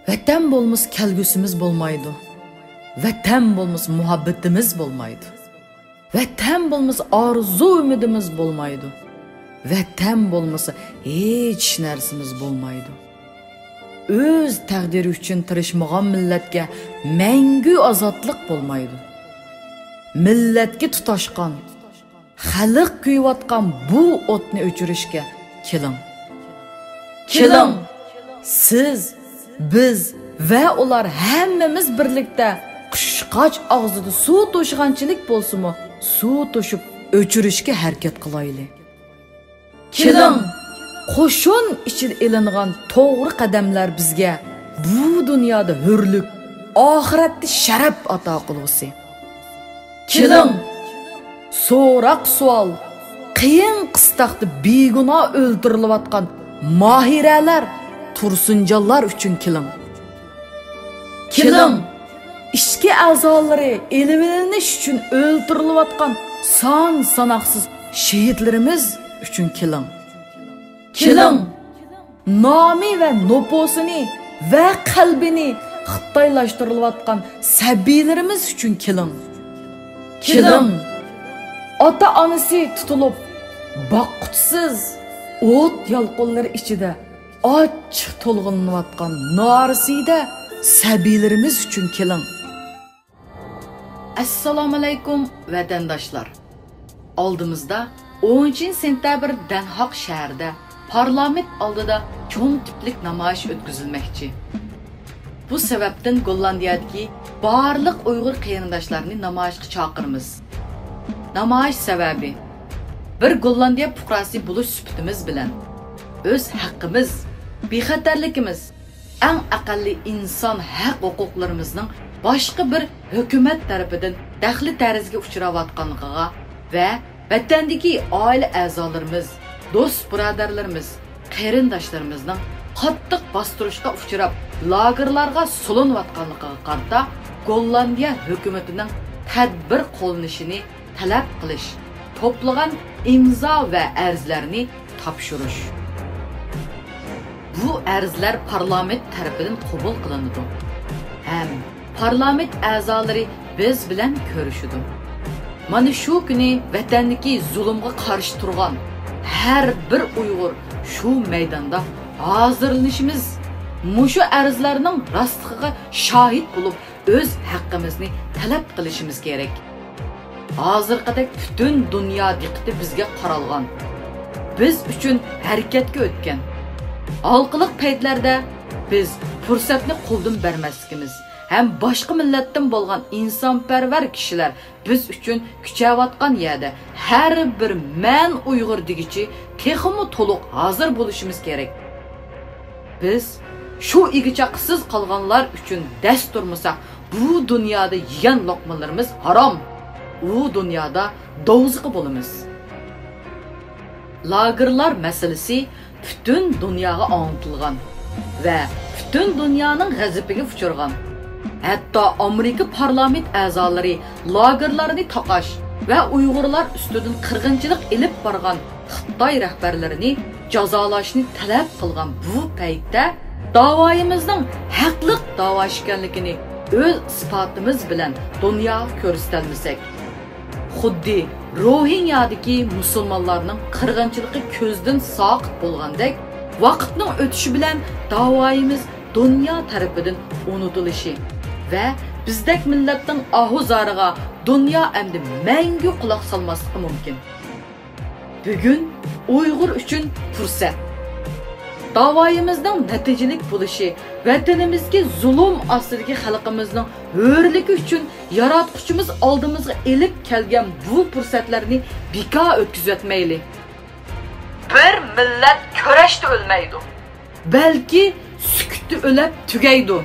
Vatan bo'lmasa kelgusimiz bo'lmaydi. Vatan bo'lmasa muhabbatimiz bo'lmaydi. Vatan bo'lmasa orzu umidimiz bo'lmaydi. Vatan bo'lmasa hech narsamiz bo'lmaydi. O'z taqdiri uchun tirishmagan millatga mangu ozodlik bo'lmaydi. Millatga tutashgan, xalq kuyayotgan bu o'tni o'chirishga keling. Keling, siz, biz va ular hammamiz birlikda qushqoch og'zida suv to'shganchilik bo'lsa-mu, suv to'shib o'chirishga harakat qilaylik. Keling, qo'shun ichida elingan to'g'ri qadamlar bizga bu dunyoda hurlik, oxiratda sharaf ato qilsin. Keling, so'roq savol, qiyin qistoqda begunoh o'ldirilayotgan mohiralar, tursunjonlar uchun keling. Keling, ishki a'zolari elvinish uchun o'ldirilayotgan son sanoqsiz shahidlarimiz uchun keling. Keling, nomi va nopusini va qalbini xitoylashtirilgan sabiylarimiz uchun keling. Keling, ota-onasi tutilib, boqqutsiz o't yalqonlari ichida och to'lg'inlayotgan norisida sabiylarimiz uchun keling. Assalomu alaykum vatandoshlar. Oldimizda 10-sentabr Danhaq shahrida parlament oldida cho'ng tiplik namoyish o'tkazilmoqchi. Bu sababdan Gollandiyadagi barliq Uyg'ur qarindoshlarni namoyishga chaqiramiz. Namoyish sababi bir Gollandiya fuqarosi bo'lish sifatimiz bilan o'z haqqimiz, bexatarligimiz, eng aqalli inson haq-huquqlarimizning boshqa bir hukumat tarafidan daxli tarzga uchrayotganligiga va vatandagi oila a'zolarimiz, do'st birodarlarimiz, qarindoshlarimizning qattiq bostirishga uchrab, lagerlarga solinayotganligiga qarata Gollandiya hukumatining tadbir qo'llanishini talab qilish, to'plagan imzo va arzlarni topshirish. Bu arzlar parlament tarafidan qabul qilinadi. Ham parlament a'zolari biz bilan ko'rishadi. Mana shu kuni vatandagi zulmga qarshi turgan har bir Uyg'ur shu maydonda hozirlanishimiz, mushu arzlarning rostligiga shohid bo'lib, o'z haqqimizni talab qilishimiz kerak. Hozirgidek butun dunyo diqqati bizga qaralgan. Biz uchun harakatga o'tgan. Halqiliq paytlarda biz fursatni qo'ldan bermasligimiz ham boshqa millatdan bo'lgan insonparvar kishilar biz uchun kuchayotgan yerda har bir men Uyg'ur degichi texmi to'liq hozir bo'lishimiz kerak. Biz shu igichaqsiz qolganlar uchun dast turmasak, bu dunyoda yegan loqmalarimiz harom. U dunyoda do'zaxga bo'lamiz. Lagerlar masalasi butun dunyoga anlatilgan va butun dunyoning g'azabiga uchirgan. Hatto Amerika parlament a'zolari lagerlarni taqash va Uyg'urlar ustidan qirg'inchilik elib borgan Xitoy rahbarlarini jazolashni talab qilgan bu paytda da'voyimizning haqli da'vo ekanligini o'z isbotimiz bilan dunyoga ko'rsatolmasak, xuddi Rohingyadagi musulmonlarning qirg'inchiligi ko'zdan soqit bo'lgandek, vaqtning o'tishi bilan da'voyimiz dunyo tarafidan unutilishi va bizdek millatning ahuzariga dunyo endi mangu quloq solmasligi mumkin. Bugun Uyg'ur uchun fursat. Da'voyimizning natijalik bo'lishi, vatanimizga zulm ostidagi xalqimizning hurligi uchun yaratquchimiz oldimizga elib kelgan bu fursatlarni bekor o'tkazmayli. Bir millat kurashda o'lmaydi, balki sukutda o'lib tugaydi.